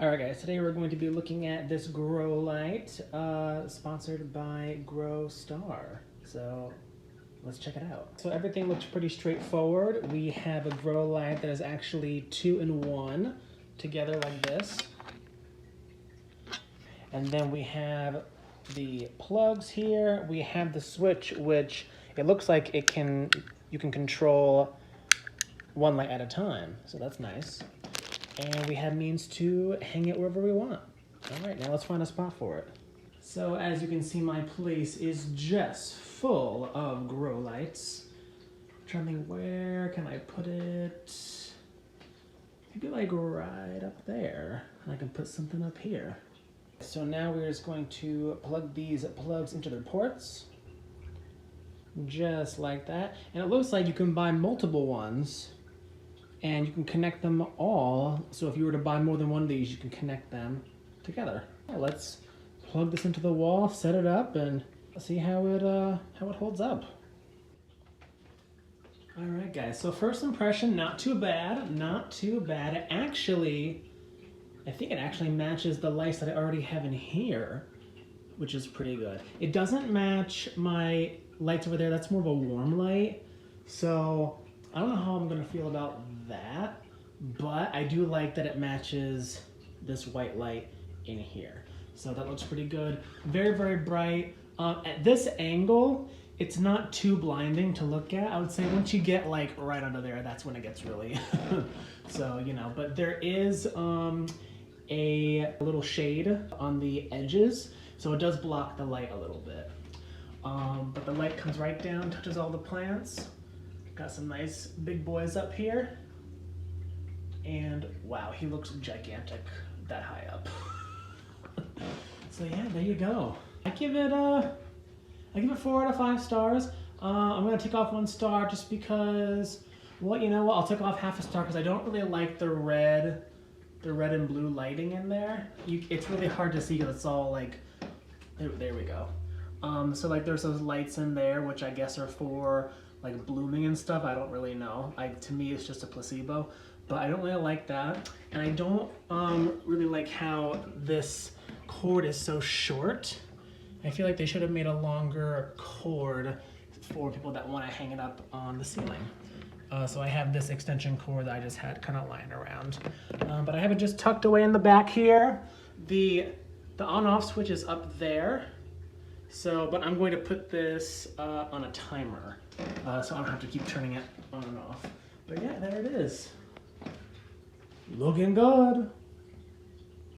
Alright guys, today we're going to be looking at this grow light, sponsored by Growstar. So let's check it out. So everything looks pretty straightforward. We have a grow light that is actually 2-in-1 together like this. And then we have the plugs here. We have the switch, which it looks like you can control one light at a time. So that's nice. And we have means to hang it wherever we want. All right, now let's find a spot for it. So as you can see, my place is just full of grow lights. I'm trying to think, where can I put it? Maybe like right up there. And I can put something up here. So now we're just going to plug these plugs into their ports. Just like that. And it looks like you can buy multiple ones. And you can connect them all. So if you were to buy more than one of these, you can connect them together. Yeah, let's plug this into the wall, set it up, and see how it holds up. All right, guys. So first impression, not too bad, not too bad. I think it actually matches the lights that I already have in here, which is pretty good. It doesn't match my lights over there. That's more of a warm light. So I don't know how I'm gonna feel about that, but I do like that it matches this white light in here. So that looks pretty good. Very, very bright. At this angle, it's not too blinding to look at. I would say once you get like right under there, that's when it gets really, so, you know, but there is a little shade on the edges, so it does block the light a little bit. But the light comes right down, touches all the plants. Got some nice big boys up here. And wow, he looks gigantic that high up. So yeah, there you go. I give it 4 out of 5 stars. I'm gonna take off 1 star just because, well, you know what? I'll take off half a star because I don't really like the red and blue lighting in there. It's really hard to see because it's all like, there we go. So like there's those lights in there, which I guess are for like blooming and stuff. I don't really know. To me, it's just a placebo, but I don't really like that. And I don't really like how this cord is so short. I feel like they should have made a longer cord for people that want to hang it up on the ceiling. So I have this extension cord that I just had kind of lying around. But I have it just tucked away in the back here. The on-off switch is up there. So, but I'm going to put this on a timer, so I don't have to keep turning it on and off. But yeah, there it is. Looking good.